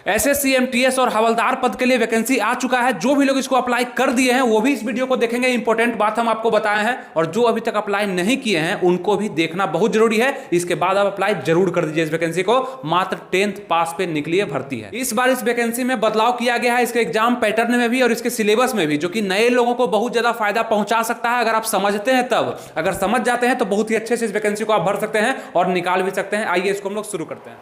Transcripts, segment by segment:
SSC MTS और हवलदार पद के लिए वैकेंसी आ चुका है। जो भी लोग इसको अप्लाई कर दिए हैं वो भी इस वीडियो को देखेंगे। इंपॉर्टेंट बात हम आपको बताए हैं, और जो अभी तक अप्लाई नहीं किए हैं उनको भी देखना बहुत जरूरी है। इसके बाद आप अप्लाई जरूर कर दीजिए इस वैकेंसी को। मात्र 10th पास पे निकली है भर्ती है। इस बार इस वैकेंसी में बदलाव किया गया है, इसके एग्जाम पैटर्न में भी और इसके सिलेबस में भी, जो कि नए लोगों को बहुत ज्यादा फायदा पहुंचा सकता है। अगर आप समझते हैं तब, अगर समझ जाते हैं तो बहुत ही अच्छे से इस वैकेंसी को आप भर सकते हैं और निकाल भी सकते हैं। आइए इसको हम लोग शुरू करते हैं।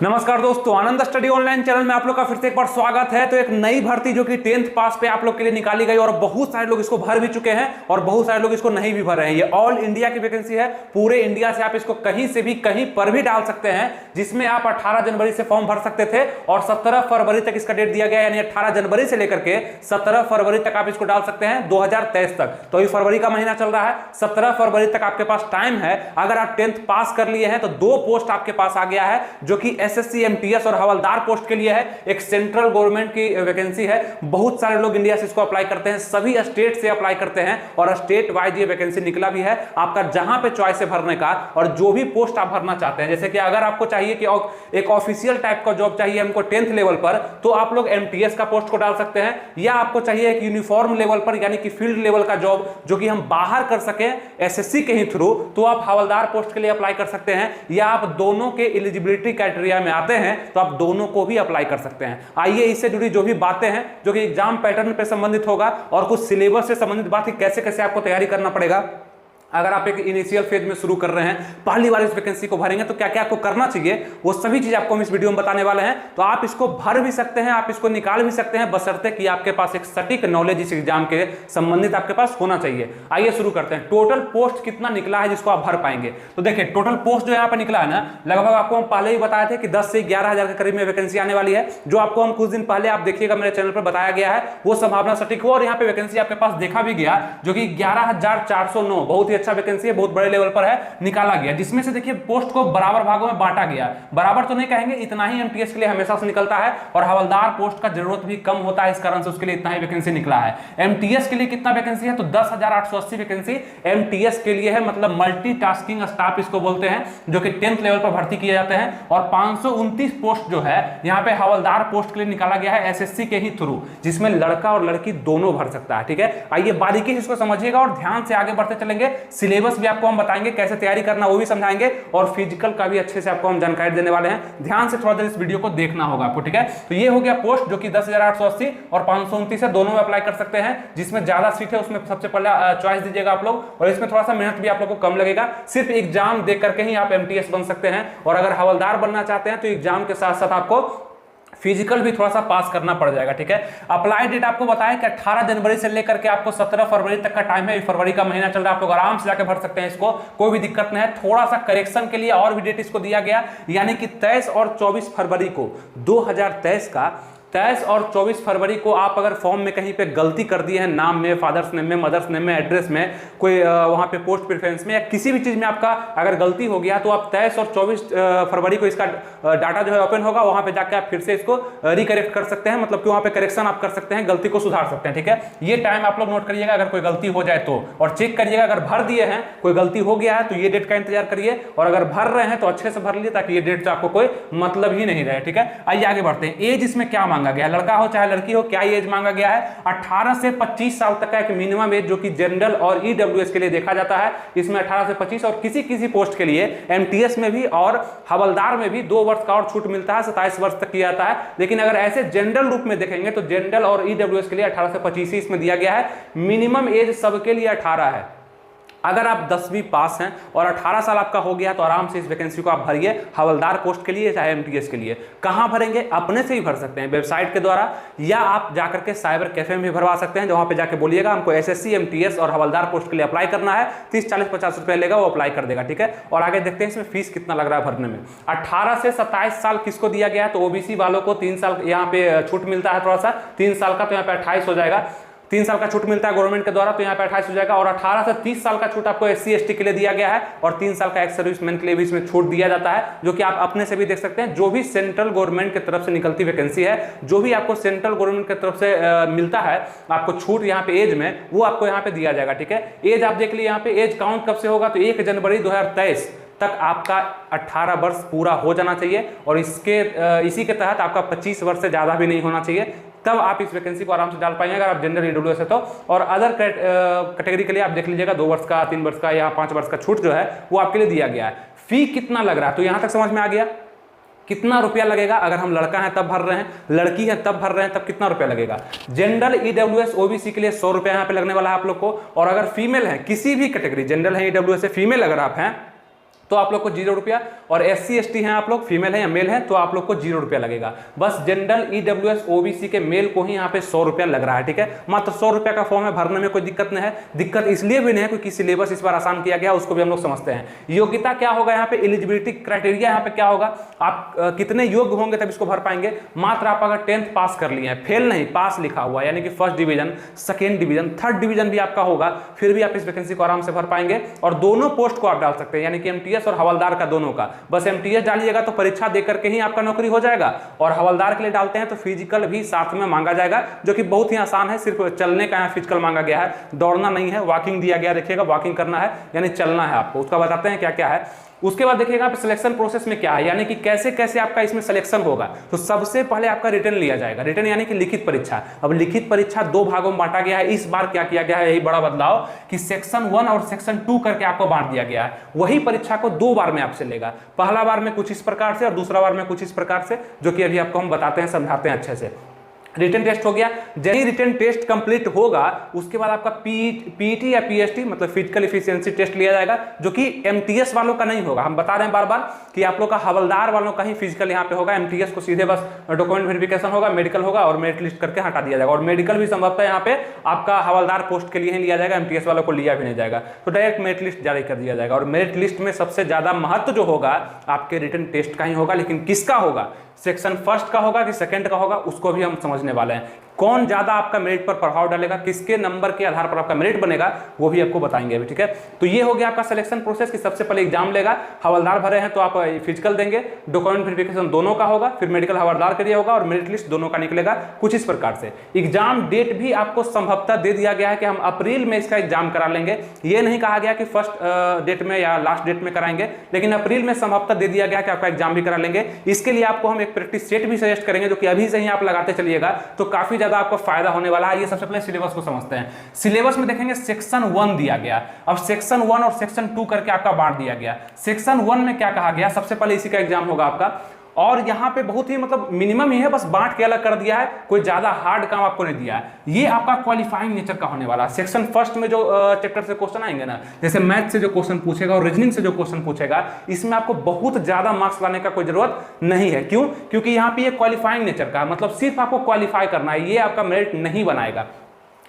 नमस्कार दोस्तों, आनंद स्टडी ऑनलाइन चैनल में आप लोग का फिर से एक बार स्वागत है। तो एक नई भर्ती जो कि 10th पास पे आप लोग के लिए निकाली गई और बहुत सारे लोग इसको भर भी चुके हैं और बहुत सारे लोग इसको नहीं भी भर रहे हैं। ये ऑल इंडिया की वैकेंसी है। पूरे इंडिया से आप इसको कहीं से भी कहीं पर भी डाल सकते हैं, जिसमें आप 18 जनवरी से फॉर्म भर सकते थे और 17 फरवरी तक इसका डेट दिया गया है। यानी 18 जनवरी से लेकर के 17 फरवरी तक आप इसको डाल सकते हैं 2023 तक। तो अभी फरवरी का महीना चल रहा है, 17 फरवरी तक आपके पास टाइम है। अगर आप 10th पास कर लिए हैं तो 2 पोस्ट आपके पास आ गया है, जो कि एसएससी एमटीएस और हवलदार पोस्ट के लिए है। एक सेंट्रल गवर्नमेंट की वैकेंसी है। बहुत सारे लोग इंडिया से इसको अप्लाई करते हैं, सभी स्टेट से अप्लाई करते हैं और स्टेट वाइज ये वैकेंसी निकला भी है। आपका जहां पे चॉइस है भरने का और जो भी पोस्ट आप भरना चाहते हैं, जैसे कि अगर आपको चाहिए कि एक ऑफिशियल टाइप का जॉब चाहिए हमको 10th लेवल पर, तो आप लोग एमटीएस का पोस्ट को डाल सकते हैं। या आपको चाहिए एक यूनिफॉर्म लेवल पर यानी कि फील्ड लेवल का जॉब जो कि हम बाहर कर सकें एसएससी के ही थ्रू, तो आप हवलदार पोस्ट के लिए अप्लाई कर सकते हैं। या आप दोनों के एलिजिबिलिटी क्राइटेरिया में आते हैं तो आप दोनों को भी अप्लाई कर सकते हैं। आइए इससे जुड़ी जो भी बातें हैं, जो कि एग्जाम पैटर्न पे संबंधित होगा और कुछ सिलेबस से संबंधित बात कि कैसे कैसे आपको तैयारी करना पड़ेगा। अगर आप एक इनिशियल फेज में शुरू कर रहे हैं, पहली बार इस वैकेंसी को भरेंगे, तो क्या क्या आपको करना चाहिए, वो सभी चीज आपको हम इस वीडियो में बताने वाले हैं। तो आप इसको भर भी सकते हैं, आप इसको निकाल भी सकते हैं, बशर्ते कि आपके पास एक सटीक नॉलेज इस एग्जाम के संबंधित आपके पास होना चाहिए। आइए शुरू करते हैं। टोटल पोस्ट कितना निकला है जिसको आप भर पाएंगे, तो देखिए टोटल पोस्ट जो यहाँ पर निकला है ना, लगभग आपको हम पहले ही बताए थे कि 10 से 11,000 के करीब में वैकेंसी आने वाली है। जो आपको हम कुछ दिन पहले आप देखिएगा मेरे चैनल पर बताया गया है, वो संभावना सटीक हो और यहाँ पे वैकेंसी आपके पास देखा भी गया, जो कि 11,409 बहुत ही अच्छा वैकेंसी है, बहुत बड़े लेवल पर है, निकाला गया। जिसमें से देखिए पोस्ट को बराबर भागों में बांटा गया। बराबर तो नहीं कहेंगे, इतना ही एमटीएस के लिए हमेशा से निकलता है और हवलदार पोस्ट का जरूरत भी कम होता है, इस कारण से उसके लिए इतना ही वैकेंसी निकला है। एमटीएस के लिए कितना वैकेंसी है, तो 10,880 वैकेंसी एमटीएस के लिए है, मतलब मल्टीटास्किंग स्टाफ इसको बोलते हैं, जो कि 10th लेवल पर भर्ती किए जाते हैं। और 529 पोस्ट जो है यहाँ पे हवलदार पोस्ट के लिए निकाला गया है एसएससी के ही थ्रू, जिसमें लड़का और लड़की दोनों भर सकता है। ठीक है, आइए बारीकी से इसको समझिएगा और ध्यान से आगे बढ़ते चलेंगे। सिलेबस भी आपको हम बताएंगे, कैसे तैयारी करना वो भी समझाएंगे और फिजिकल का भी अच्छे से आपको हम जानकारी देने वाले हैं। ध्यान से थोड़ा देर इस वीडियो को देखना होगा आपको। ठीक है, तो ये हो गया पोस्ट, जो कि 10,880 और 529 है, दोनों में अप्लाई कर सकते हैं। जिसमें ज्यादा सीट है उसमें सबसे पहले चॉइस दीजिएगा आप लोग, और इसमें थोड़ा सा मेहनत भी आप लोग को कम लगेगा। सिर्फ एग्जाम देख करके ही आप एमटीएस बन सकते हैं, और अगर हवलदार बनना चाहते हैं तो एग्जाम के साथ साथ आपको फिजिकल भी थोड़ा सा पास करना पड़ जाएगा। ठीक है, अप्लाई डेट आपको बताएं कि 18 जनवरी से लेकर के आपको 17 फरवरी तक का टाइम है। फरवरी का महीना चल रहा है, आप लोग आराम से जाकर भर सकते हैं इसको, कोई भी दिक्कत नहीं है। थोड़ा सा करेक्शन के लिए और भी डेट इसको दिया गया, यानी कि 23 और 24 फरवरी को 2023 का 23 और 24 फरवरी को आप अगर फॉर्म में कहीं पे गलती कर दिए हैं, नाम में, फादर्स नेम में, मदर्स नेम में, एड्रेस में, कोई वहां पे पोस्ट प्रेफरेंस में या किसी भी चीज में आपका अगर गलती हो गया, तो आप 23 और 24 फरवरी को इसका डाटा जो है ओपन होगा, वहां पे जाके आप फिर से इसको रिकरेक्ट कर सकते हैं। मतलब कि वहां पे करेक्शन आप कर सकते हैं, गलती को सुधार सकते हैं। ठीक है, ये टाइम आप लोग नोट करिएगा अगर कोई गलती हो जाए तो, और चेक करिएगा अगर भर दिए हैं, कोई गलती हो गया है तो ये डेट का इंतजार करिए, और अगर भर रहे हैं तो अच्छे से भर लीजिए, ताकि ये डेट से आपको कोई मतलब ही नहीं रहे। ठीक है, आइए आगे बढ़ते हैं। एज इसमें क्या मांगा गया, लड़का हो चाहे लड़की हो, क्या एज मांगा गया है, 18 से 25 साल तक का एक मिनिमम एज, जो कि जनरल और ईडब्ल्यूएस के लिए देखा जाता है। इसमें 18 से 25 और किसी किसी पोस्ट के लिए एमटीएस में भी और हवलदार में भी 2 वर्ष का और छूट मिलता है, 27 वर्ष तक किया जाता है। लेकिन अगर ऐसे जनरल रूप में देखेंगे तो जनरल और ईडब्ल्यूएस के लिए 18 से 25 ही इसमें दिया गया है। मिनिमम एज सबके लिए 18 है। अगर आप 10वीं पास हैं और 18 साल आपका हो गया तो आराम से इस वैकेंसी को आप भरिए, हवलदार पोस्ट के लिए चाहे एमटीएस के लिए। कहां भरेंगे, अपने से ही भर सकते हैं, वेबसाइट के द्वारा, या आप जाकर के साइबर कैफे में भी भरवा सकते हैं। वहां पे जाके बोलिएगा हमको एसएससी एमटीएस और हवलदार पोस्ट के लिए अप्लाई करना है, 30, 40, 50 रुपए लेगा, वो अप्लाई कर देगा। ठीक है, और आगे देखते हैं इसमें फीस कितना लग रहा है भरने में। 18 से 27 साल किसको दिया गया है, तो ओबीसी वालों को 3 साल यहाँ पे छूट मिलता है, थोड़ा सा 3 साल का, तो यहाँ पे 28 हो जाएगा। 3 साल का छूट मिलता है गवर्नमेंट के द्वारा, तो यहाँ पे 28 हो जाएगा। और 18 से 30 साल का छूट आपको एससी एसटी के लिए दिया गया है, और 3 साल का एक्स सर्विसमैन के लिए भी इसमें छूट दिया जाता है, जो कि आप अपने से भी देख सकते हैं। जो भी सेंट्रल गवर्नमेंट की तरफ से निकलती वैकेंसी है, जो भी आपको सेंट्रल गवर्नमेंट की तरफ से मिलता है आपको छूट यहाँ पे एज में, वो आपको यहाँ पे दिया जाएगा। ठीक है, एज आप देख लीजिए, यहाँ पे एज काउंट कब से होगा, तो 1 जनवरी 2023 तक आपका 18 वर्ष पूरा हो जाना चाहिए और इसी के तहत आपका 25 वर्ष से ज़्यादा भी नहीं होना चाहिए, तब आप इस वैकेंसी को आराम से डाल पाएंगे अगर आप जनरल ईडब्ल्यूएस है तो। और अदर कैटेगरी के लिए आप देख लीजिएगा 2 वर्ष का, 3 वर्ष का या 5 वर्ष का छूट जो है वो आपके लिए दिया गया है। फी कितना लग रहा है तो यहाँ तक समझ में आ गया। कितना रुपया लगेगा, अगर हम लड़का है तब भर रहे हैं, लड़की है तब भर रहे हैं, तब कितना रुपया लगेगा। जनरल ईडब्ल्यूएस ओबीसी के लिए 100 रुपया यहाँ पे लगने वाला है आप लोग को। और अगर फीमेल है किसी भी कैटेगरी, जनरल है ईडब्ल्यूएस से फीमेल अगर आप हैं तो आप लोग को 0 रुपया, और SC ST हैं आप लोग, फीमेल है या मेल है तो आप लोग को 0 रुपया लगेगा। बस जनरल ईडब्ल्यूएस ओबीसी के मेल को ही यहाँ पे 100 रुपया लग रहा है, ठीक है। मात्र 100 रुपया का फॉर्म है, भरने में कोई दिक्कत नहीं है। दिक्कत इसलिए भी नहीं है क्योंकि सिलेबस इस बार आसान किया गया, उसको भी हम लोग समझते हैं। योग्यता क्या होगा यहाँ पे, एलिजिबिलिटी क्राइटेरिया यहाँ पे क्या होगा, आप कितने योग्य होंगे तब इसको भर पाएंगे। मात्र आप अगर 10th पास कर लिए हैं, फेल नहीं, पास लिखा हुआ, यानी कि first division, second division, third division भी आपका होगा, फिर भी आप इस वैकेंसी को आराम से भर पाएंगे। और दोनों पोस्ट को आप डाल सकते हैं, यानी कि MTS और हवलदार का दोनों का। बस MTS डालिएगा तो परीक्षा देकर के ही आपका नौकरी हो जाएगा, और हवलदार के लिए डालते हैं तो फिजिकल भी साथ में मांगा जाएगा, जो कि बहुत ही आसान है। सिर्फ चलने का यहाँ फिजिकल मांगा गया है, दौड़ना नहीं है। वॉकिंग दिया गया, देखिएगा वॉकिंग करना है यानी चलना है आपको, उसका बताते हैं क्या क्या है। उसके बाद देखिएगा आप सिलेक्शन प्रोसेस में क्या है, यानी कि कैसे कैसे आपका इसमें सिलेक्शन होगा। तो सबसे पहले आपका रिटर्न लिया जाएगा, रिटर्न यानी कि लिखित परीक्षा। अब लिखित परीक्षा 2 भागों में बांटा गया है। इस बार क्या किया गया है, यही बड़ा बदलाव कि सेक्शन 1 और सेक्शन 2 करके आपको बांट दिया गया है। वही परीक्षा को 2 बार में आपसे लेगा, पहला बार में कुछ इस प्रकार से और दूसरा बार में कुछ इस प्रकार से, जो कि अभी आपको हम बताते हैं, समझाते हैं अच्छे से। रिटन टेस्ट हो गया, जब ही रिटन टेस्ट कंप्लीट होगा उसके बाद आपका पीईटी या पीएसटी मतलब फिजिकल एफिशिएंसी टेस्ट लिया जाएगा, जो कि एमटीएस वालों का नहीं होगा। हम बता रहे हैं बार बार कि आप लोग का हवलदार वालों का ही फिजिकल यहाँ पे होगा। एमटीएस को सीधे बस डॉक्यूमेंट वेरिफिकेशन होगा, मेडिकल होगा और मेरिट लिस्ट करके हटा दिया जाएगा। और मेडिकल भी संभवतः यहाँ पे आपका हवलदार पोस्ट के लिए ही लिया जाएगा, एमटीएस वालों को लिया भी नहीं जाएगा। तो डायरेक्ट मेरिट लिस्ट जारी कर दिया जाएगा। और मेरिट लिस्ट में सबसे ज्यादा महत्व जो होगा आपके रिटन टेस्ट का ही होगा, लेकिन किसका होगा, सेक्शन फर्स्ट का होगा कि सेकंड का होगा, उसको भी हम समझने वाले हैं। कौन ज्यादा आपका मेरिट पर प्रभाव डालेगा, किसके नंबर के आधार पर आपका मेरिट बनेगा, वो भी आपको बताएंगे अभी, ठीक है। तो ये हो गया आपका सिलेक्शन प्रोसेस कि सबसे पहले एग्जाम लेगा, हवलदार भरे हैं तो आप फिजिकल देंगे, डॉक्यूमेंट वेरिफिकेशन दोनों का होगा, फिर मेडिकल हवलदार के लिए होगा और मेरिट लिस्ट दोनों का निकलेगा कुछ इस प्रकार से। एग्जाम डेट भी आपको संभवतः दे दिया गया है कि हम अप्रैल में इसका एग्जाम करा लेंगे। ये नहीं कहा गया कि फर्स्ट डेट में या लास्ट डेट में कराएंगे, लेकिन अप्रैल में संभवतः दे दिया गया कि आपका एग्जाम भी करा लेंगे। इसके लिए आपको हम एक प्रैक्टिस सेट भी सजेस्ट करेंगे, जो कि अभी से ही आप लगाते चलिएगा तो काफी ज्यादा आपको फायदा होने वाला है। ये सबसे पहले सिलेबस को समझते हैं। सिलेबस में देखेंगे सेक्शन 1 दिया गया, अब सेक्शन 1 और सेक्शन 2 करके आपका बांट दिया गया। सेक्शन 1 में क्या कहा गया, सबसे पहले इसी का एग्जाम होगा आपका, और यहां पे बहुत ही मतलब मिनिमम ही है, बस बांट के अलग कर दिया है, कोई ज्यादा हार्ड काम आपको नहीं दिया है। ये आपका क्वालिफाइंग नेचर का होने वाला है। सेक्शन फर्स्ट में जो चैप्टर से क्वेश्चन आएंगे ना, जैसे मैथ से जो क्वेश्चन पूछेगा और रीजनिंग से जो क्वेश्चन पूछेगा, इसमें आपको बहुत ज्यादा मार्क्स लाने का कोई जरूरत नहीं है। क्यों? क्योंकि यहाँ पे ये क्वालिफाइंग नेचर का, मतलब सिर्फ आपको क्वालिफाई करना है, ये आपका मेरिट नहीं बनाएगा।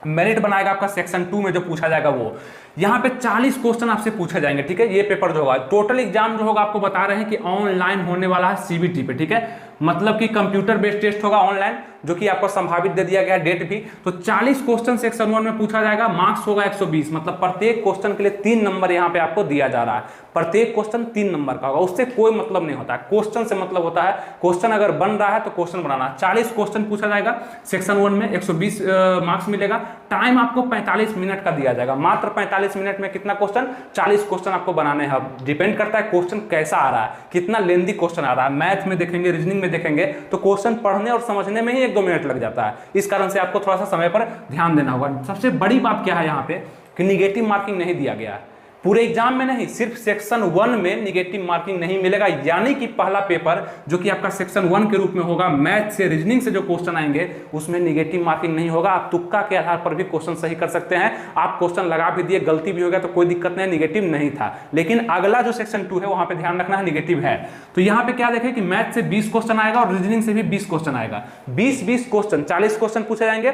मेरिट बनाएगा आपका सेक्शन 2 में जो पूछा जाएगा वो। यहाँ पे 40 क्वेश्चन आपसे पूछे जाएंगे, ठीक है। ये पेपर जो होगा, टोटल एग्जाम जो होगा आपको बता रहे हैं कि ऑनलाइन होने वाला है सीबीटी पे, ठीक है। मतलब कि कंप्यूटर बेस्ड टेस्ट होगा ऑनलाइन, जो कि आपको संभावित दे दिया गया है डेट भी। तो 40 क्वेश्चन सेक्शन 1 में पूछा जाएगा, मार्क्स होगा 120, मतलब प्रत्येक क्वेश्चन के लिए 3 नंबर यहाँ पे आपको दिया जा रहा है। प्रत्येक क्वेश्चन 3 नंबर का होगा, उससे कोई मतलब नहीं होता है। क्वेश्चन से मतलब होता है क्वेश्चन अगर बन रहा है तो क्वेश्चन बनाना। 40 क्वेश्चन पूछा जाएगा सेक्शन 1 में, 120 मार्क्स मिलेगा। टाइम आपको 45 मिनट का दिया जाएगा, मात्र 45 मिनट में कितना क्वेश्चन, 40 क्वेश्चन आपको बनाने हैं। डिपेंड करता है क्वेश्चन कैसा आ रहा है, कितना लेंदी क्वेश्चन आ रहा है। मैथ में देखेंगे, रीजनिंग में देखेंगे तो क्वेश्चन पढ़ने और समझने में ही 1-2 मिनट लग जाता है। इस कारण से आपको थोड़ा सा समय पर ध्यान देना होगा। सबसे बड़ी बात क्या है यहाँ पे कि निगेटिव मार्किंग नहीं दिया गया है पूरे एग्जाम में, नहीं, सिर्फ सेक्शन 1 में निगेटिव मार्किंग नहीं मिलेगा। यानी कि पहला पेपर जो कि आपका सेक्शन 1 के रूप में होगा, मैथ से रीजनिंग से जो क्वेश्चन आएंगे उसमें निगेटिव मार्किंग नहीं होगा। आप तुक्का के आधार पर भी क्वेश्चन सही कर सकते हैं। आप क्वेश्चन लगा भी दिए, गलती भी हो गया तो कोई दिक्कत नहीं, निगेटिव नहीं था। लेकिन अगला जो सेक्शन 2 है वहां पे ध्यान रखना है, निगेटिव है। तो यहाँ पे क्या देखें कि मैथ से 20 क्वेश्चन आएगा और रीजनिंग से भी 20 क्वेश्चन आएगा। 20-20 क्वेश्चन, 40 क्वेश्चन पूछे जाएंगे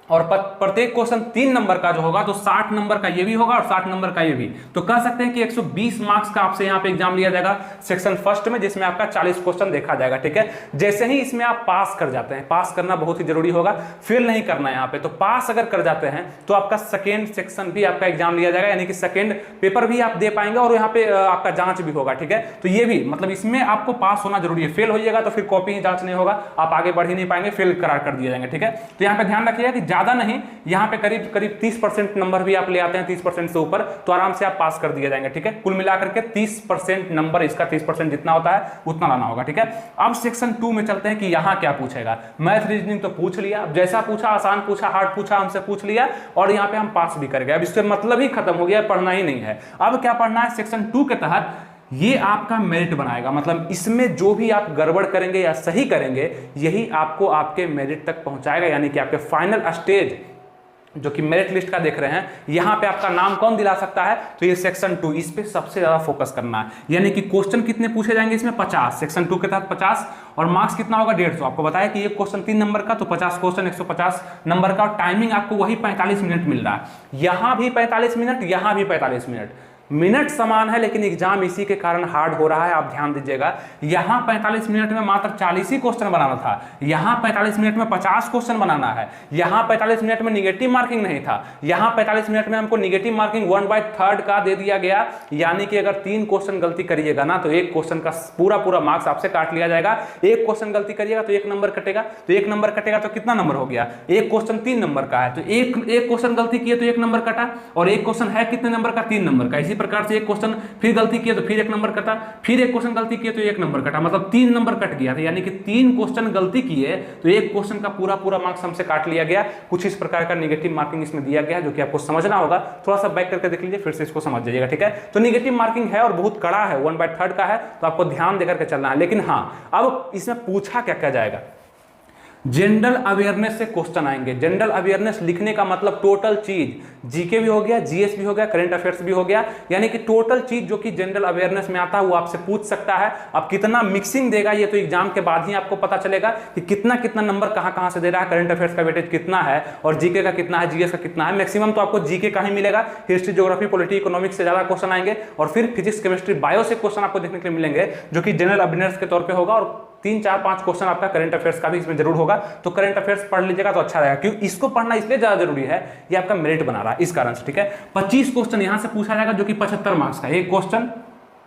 और प्रत्येक क्वेश्चन 3 नंबर का जो होगा, तो 60 नंबर का ये भी होगा और 60 नंबर का ये भी। तो कह सकते हैं कि 120 मार्क्स का आपसे यहाँ पे एग्जाम लिया जाएगा सेक्शन फर्स्ट में, जिसमें आपका 40 क्वेश्चन देखा जाएगा, ठीक है। जैसे ही इसमें आप पास कर जाते हैं, पास करना बहुत ही जरूरी होगा, फेल नहीं करना है यहाँ पे। तो पास अगर कर जाते हैं तो आपका सेकेंड सेक्शन भी आपका एग्जाम लिया जाएगा, यानी कि सेकेंड पेपर भी आप दे पाएंगे और यहाँ पे आपका जांच भी होगा, ठीक है। तो ये भी मतलब इसमें आपको पास होना जरूरी है। फेल होइएगा तो फिर कॉपी ही जांच नहीं होगा, आप आगे बढ़ ही नहीं पाएंगे, फेल करार कर दिए जाएंगे, ठीक है। तो यहाँ पे ध्यान रखिएगा कि ज्यादा नहीं, यहाँ पे करीब करीब 30% नंबर भी आप ले आते हैं, 30% से ऊपर, तो आराम से आप पास कर दिए जाएंगे। ठीक है, कुल मिलाकर के 30% नंबर, इसका 30% जितना होता है उतना लाना होगा। ठीक है, अब सेक्शन 2 में चलते हैं कि यहाँ क्या पूछेगा। मैथ रीजनिंग तो पूछ लिया, अब जैसा पूछा, आसान पूछा, हार्ड पूछा, हमसे पूछ लिया और यहाँ पे हम पास भी कर गए। अब इससे मतलब ही खत्म हो गया, पढ़ना ही नहीं है। अब क्या पढ़ना है, सेक्शन 2 के तहत ये आपका मेरिट बनाएगा, मतलब इसमें जो भी आप गड़बड़ करेंगे या सही करेंगे यही आपको आपके मेरिट तक पहुंचाएगा, यानी कि आपके फाइनल स्टेज जो कि मेरिट लिस्ट का देख रहे हैं, यहां पे आपका नाम कौन दिला सकता है, तो ये सेक्शन 2, इस पे सबसे ज्यादा फोकस करना है। यानी कि क्वेश्चन कितने पूछे जाएंगे इसमें, 50, सेक्शन 2 के तहत 50, और मार्क्स कितना होगा, 150। आपको बताया कि एक क्वेश्चन 3 नंबर का, तो 50 क्वेश्चन 150 नंबर का, और टाइमिंग आपको वही 45 मिनट मिल रहा है। यहां भी 45 मिनट, यहां भी 45 मिनट, मिनट समान है लेकिन एग्जाम इसी के कारण हार्ड हो रहा है। आप ध्यान दीजिएगा, यहां 45 मिनट में मात्र 40 ही क्वेश्चन बनाना था, यहां 45 मिनट में 50 क्वेश्चन बनाना है, यहां 45 मिनट में निगेटिव मार्किंग नहीं था, यहां 45 मिनट में हमको निगेटिव मार्किंग 1/3 का दे दिया गया। यानी कि अगर 3 क्वेश्चन गलती करिएगा ना तो एक क्वेश्चन का पूरा मार्क्स आपसे काट लिया जाएगा। एक क्वेश्चन गलती करिएगा तो 1 नंबर कटेगा, तो 1 नंबर कटेगा तो कितना नंबर हो गया, एक क्वेश्चन 3 नंबर का है तो एक क्वेश्चन गलती किए तो 1 नंबर कटा, और एक क्वेश्चन है कितने नंबर का, 3 नंबर का। इसी प्रकार से एक क्वेश्चन फिर गलती किए तो फिर 1 नंबर कटा, फिर एक क्वेश्चन गलती किए तो 1 नंबर कटा, मतलब 3 नंबर कट गया था। यानी कि 3 क्वेश्चन गलती किए तो एक क्वेश्चन का पूरा मार्क्स हमसे काट लिया गया। कुछ इस प्रकार का नेगेटिव मार्किंग इसमें दिया गया, जो कि आपको समझना होगा। थोड़ा सा बैक करके देख लीजिए, फिर से इसको समझ जाइएगा। ठीक है, तो नेगेटिव मार्किंग है और बहुत कड़ा है, 1/3 का है, तो आपको ध्यान देकर के चलना है। लेकिन हाँ, अब इसमें पूछा क्या क्या जाएगा, जनरल अवेयरनेस से क्वेश्चन आएंगे। जनरल अवेयरनेस लिखने का मतलब टोटल चीज, जीके भी हो गया, जीएस भी हो गया, करंट अफेयर्स भी हो गया, यानी कि टोटल चीज जो कि जनरल अवेयरनेस में आता है वो आपसे पूछ सकता है। अब कितना मिक्सिंग देगा ये तो एग्जाम के बाद ही आपको पता चलेगा कि कितना नंबर कहां से दे रहा है, करंट अफेयर्स का वेटेज कितना है और जीके का कितना है, जीएस का कितना है। मैक्सिमम तो आपको जीके का ही मिलेगा, हिस्ट्री, ज्योग्राफी, पॉलिटी, इकोनॉमिक्स से ज्यादा क्वेश्चन आएंगे, और फिर फिजिक्स, केमिस्ट्री, बायो से क्वेश्चन आपको देखने के लिए मिलेंगे, जो कि जनरल अवेयरनेस के तौर पर होगा। और 3, 4, 5 क्वेश्चन आपका करंट अफेयर्स का भी इसमें जरूर होगा, तो करंट अफेयर्स पढ़ लीजिएगा तो अच्छा रहेगा, क्योंकि इसको पढ़ना इसलिए ज्यादा जरूरी है, ये आपका मेरिट बना रहा है इस कारण से। ठीक है, 25 क्वेश्चन यहां से पूछा जाएगा, जो कि 75 मार्क्स का, एक क्वेश्चन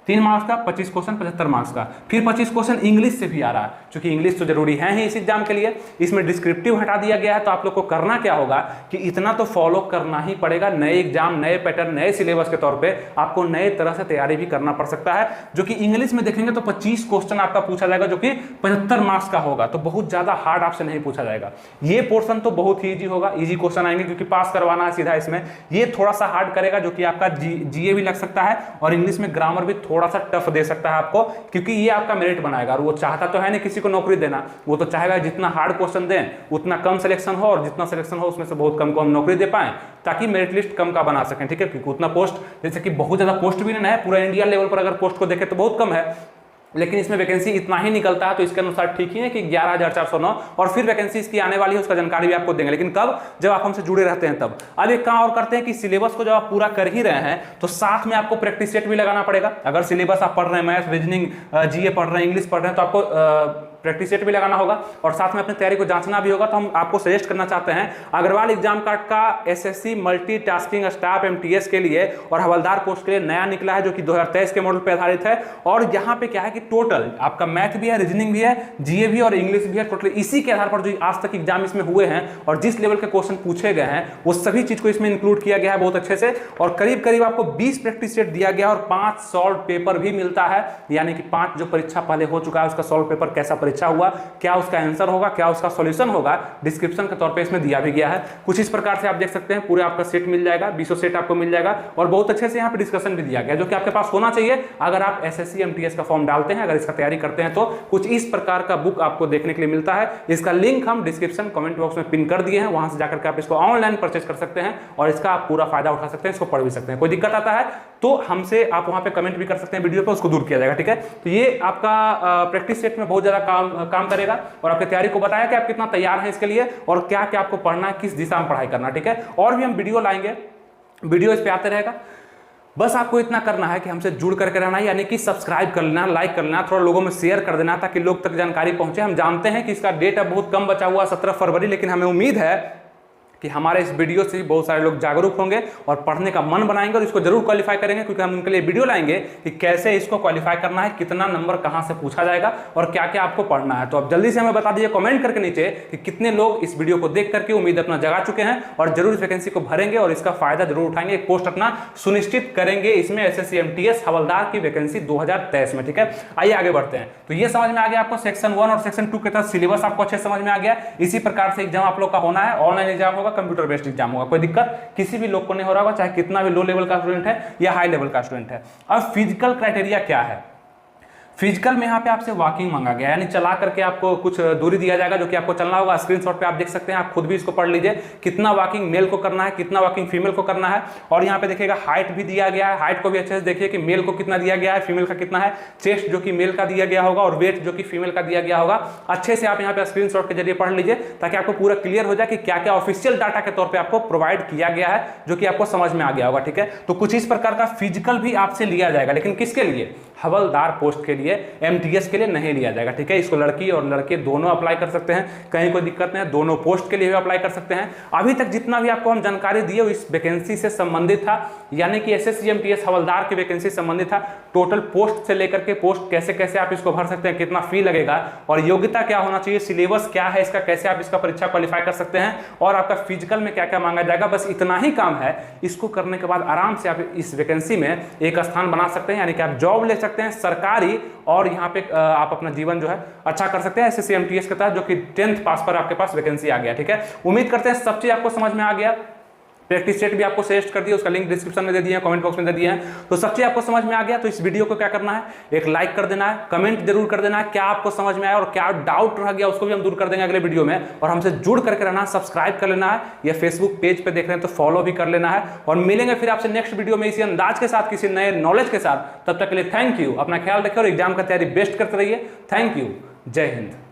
3 मार्क्स का, 25 क्वेश्चन 75 मार्क्स का। फिर 25 क्वेश्चन इंग्लिश से भी आ रहा है, क्योंकि इंग्लिश तो जरूरी है ही इस एग्जाम के लिए। इसमें डिस्क्रिप्टिव हटा दिया गया है, तो आप लोग को करना क्या होगा कि इतना तो फॉलो करना ही पड़ेगा। नए एग्जाम, नए पैटर्न, नए सिलेबस के तौर पे आपको नए तरह से तैयारी भी करना पड़ सकता है। जो कि इंग्लिश में देखेंगे तो 25 क्वेश्चन आपका पूछा जाएगा, जो कि 75 मार्क्स का होगा, तो बहुत ज्यादा हार्ड आपसे नहीं पूछा जाएगा। ये पोर्शन तो बहुत ही ईजी होगा, ईजी क्वेश्चन आएंगे, क्योंकि पास करवाना है सीधा इसमें। ये थोड़ा सा हार्ड करेगा, जो कि आपका जीए भी लग सकता है, और इंग्लिश में ग्रामर भी थोड़ा सा टफ दे सकता है आपको, क्योंकि ये आपका मेरिट बनाएगा। और वो चाहता तो है नहीं किसी को नौकरी देना, वो तो चाहेगा जितना हार्ड क्वेश्चन दें उतना कम सिलेक्शन हो, और जितना सिलेक्शन हो उसमें से बहुत कम को हम नौकरी दे पाएं, ताकि मेरिट लिस्ट कम का बना सकें। ठीक है, क्योंकि उतना पोस्ट, जैसे कि बहुत ज्यादा पोस्ट भी नहीं है, पूरा इंडिया लेवल पर अगर पोस्ट को देखें तो बहुत कम है, लेकिन इसमें वैकेंसी इतना ही निकलता है, तो इसके अनुसार ठीक ही है कि 11,409, और फिर वैकेंसी इसकी आने वाली है, उसका जानकारी भी आपको देंगे, लेकिन कब, जब आप हमसे जुड़े रहते हैं तब। अब एक काम और करते हैं कि सिलेबस को जब आप पूरा कर ही रहे हैं तो साथ में आपको प्रैक्टिस सेट भी लगाना पड़ेगा। अगर सिलेबस आप पढ़ रहे हैं, मैथ, रीजनिंग, जीए पढ़ रहे हैं, इंग्लिश पढ़ रहे हैं, तो आपको प्रैक्टिस सेट भी लगाना होगा, और साथ में अपनी तैयारी को जांचना भी होगा। तो हम आपको सजेस्ट करना चाहते हैं, अग्रवाल एग्जाम कार्ड का एसएससी मल्टीटास्किंग स्टाफ एमटीएस के लिए और हवलदार पोस्ट के लिए नया निकला है, जो कि 2023 के मॉडल पर आधारित है। और यहाँ पे क्या है कि टोटल आपका मैथ भी है, रीजनिंग भी है, जीए भी और इंग्लिश भी है, टोटल इसी के आधार पर जो आज तक एग्जाम इसमें हुए हैं और जिस लेवल के क्वेश्चन पूछे गए हैं वो सभी चीज को इसमें इंक्लूड किया गया है बहुत अच्छे से। और करीब करीब आपको 20 प्रैक्टिस सेट दिया गया और 5 सॉल्व पेपर भी मिलता है, यानी कि 5 जो परीक्षा पहले हो चुका है उसका सॉल्व पेपर, कैसा परीक्षा हुआ, क्या उसका आंसर होगा, क्या उसका सॉल्यूशन होगा, डिस्क्रिप्शन के तौर पे इसमें दिया भी गया है। कुछ इस प्रकार से आप देख सकते हैं, पूरे आपका सेट मिल जाएगा, 20 सेट आपको मिल जाएगा, और बहुत अच्छे से यहाँ पे डिस्कशन भी दिया गया, जो कि आपके पास होना चाहिए अगर आप एसएससी एमटीएस का फॉर्म डालते हैं, अगर इसका तैयारी करते हैं तो कुछ इस प्रकार का बुक आपको देखने के लिए मिलता है। इसका लिंक हम डिस्क्रिप्शन कमेंट बॉक्स में पिन कर दिए हैं, वहां से जाकर के आप इसको ऑनलाइन परचेज कर सकते हैं और इसका आप पूरा फायदा उठा सकते हैं, इसको पढ़ भी सकते हैं। कोई दिक्कत आता है तो हमसे आप वहां पे कमेंट भी कर सकते हैं वीडियो पे, उसको दूर किया जाएगा। ठीक है, तो ये आपका प्रैक्टिस सेट में बहुत ज्यादा काम करेगा, और आपकी तैयारी को बताया कि आप कितना तैयार हैं इसके लिए और क्या क्या आपको पढ़ना है, किस दिशा में पढ़ाई करना। ठीक है, और भी हम वीडियो लाएंगे, वीडियो इस पे आते रहेगा। बस आपको इतना करना है कि हमसे जुड़ करके रहना है, यानी कि सब्सक्राइब कर लेना, लाइक कर लेना, थोड़ा लोगों में शेयर कर देना, ताकि लोग तक जानकारी पहुंचे। हम जानते हैं कि इसका डेट अब बहुत कम बचा हुआ 17 फरवरी, लेकिन हमें उम्मीद है कि हमारे इस वीडियो से बहुत सारे लोग जागरूक होंगे और पढ़ने का मन बनाएंगे और इसको जरूर क्वालिफाई करेंगे, क्योंकि हम उनके लिए वीडियो लाएंगे कि कैसे इसको क्वालिफाई करना है, कितना नंबर कहां से पूछा जाएगा और क्या क्या आपको पढ़ना है। तो अब जल्दी से हमें बता दीजिए कमेंट करके नीचे कि कितने लोग इस वीडियो को देख करके उम्मीद अपना जगा चुके हैं और जरूर इस वैकेंसी को भरेंगे और इसका फायदा जरूर उठाएंगे, एक पोस्ट अपना सुनिश्चित करेंगे इसमें SSC MTS हवलदार की वैकेंसी 2023 में। ठीक है, आइए आगे बढ़ते हैं। तो ये समझ में आ गया आपको सेक्शन 1 और सेक्शन 2 के तहत सिलेबस आपको अच्छे समझ में आ गया। इसी प्रकार से एग्जाम आप लोग का होना है, ऑनलाइन एग्जाम होगा, कंप्यूटर बेस्ड एग्जाम होगा, कोई दिक्कत किसी भी लोग को नहीं हो रहा होगा, चाहे कितना भी लो लेवल का स्टूडेंट है या हाई लेवल का स्टूडेंट है। अब फिजिकल क्राइटेरिया क्या है? फिजिकल में यहाँ पे आपसे वॉकिंग मांगा गया, यानी चला करके आपको कुछ दूरी दिया जाएगा जो कि आपको चलना होगा। स्क्रीनशॉट पे आप देख सकते हैं, आप खुद भी इसको पढ़ लीजिए, कितना वॉकिंग मेल को करना है, कितना वॉकिंग फीमेल को करना है। और यहाँ पे देखिएगा हाइट भी दिया गया है, हाइट को भी अच्छे से देखिए कि मेल को कितना दिया गया है, फीमेल का कितना है, चेस्ट जो कि मेल का दिया गया होगा और वेट जो कि फीमेल का दिया गया होगा। अच्छे से आप यहाँ पे स्क्रीनशॉट के जरिए पढ़ लीजिए ताकि आपको पूरा क्लियर हो जाए कि क्या क्या ऑफिशियल डाटा के तौर पर आपको प्रोवाइड किया गया है, जो कि आपको समझ में आ गया होगा। ठीक है, तो कुछ इस प्रकार का फिजिकल भी आपसे लिया जाएगा, लेकिन किसके लिए? हवलदार पोस्ट के लिए, MTS के लिए नहीं लिया जाएगा। ठीक है, इसको लड़की और लड़के दोनों अप्लाई कर सकते हैं, कहीं कोई दिक्कत नहीं है, दोनों पोस्ट के लिए भी अप्लाई कर सकते हैं। अभी तक जितना भी आपको हम जानकारी दिए वो इस वैकेंसी से संबंधित था, यानी कि SSC MTS हवलदार की वैकेंसी संबंधित था। टोटल पोस्ट से लेकर के पोस्ट कैसे कैसे आप इसको भर सकते हैं, कितना फी लगेगा और योग्यता क्या होना चाहिए, सिलेबस क्या है इसका, कैसे आप इसका परीक्षा क्वालिफाई कर सकते हैं और आपका फिजिकल में क्या क्या मांगा जाएगा, बस इतना ही काम है। इसको करने के बाद आराम से आप इस वैकेंसी में एक स्थान बना सकते हैं, यानी कि आप जॉब ले सकते हैं सरकारी, और यहाँ पे आप अपना जीवन जो है अच्छा कर सकते हैं SSC MTS के तहत, जो कि 10th पास पर आपके पास वैकेंसी आ गया। ठीक है, उम्मीद करते हैं सब चीज आपको समझ में आ गया। प्रैक्टिस सेट भी आपको सजेस्ट कर दिया, उसका लिंक डिस्क्रिप्शन में दे दिया है, कमेंट बॉक्स में दे दिया है। तो सब चीज आपको समझ में आ गया। तो इस वीडियो को क्या करना है, एक लाइक कर देना है, कमेंट जरूर कर देना है क्या आपको समझ में आया और क्या डाउट रह गया उसको भी हम दूर कर देंगे अगले वीडियो में। और हमसे जुड़ करके रहना, सब्सक्राइब कर लेना है, या फेसबुक पेज पे देख रहे हैं तो फॉलो भी कर लेना है। और मिलेंगे फिर आपसे नेक्स्ट वीडियो में इसी अंदाज के साथ, किसी नए नॉलेज के साथ। तब तक के लिए थैंक यू, अपना ख्याल रखिए और एग्जाम का तैयारी बेस्ट करते रहिए। थैंक यू, जय हिंद।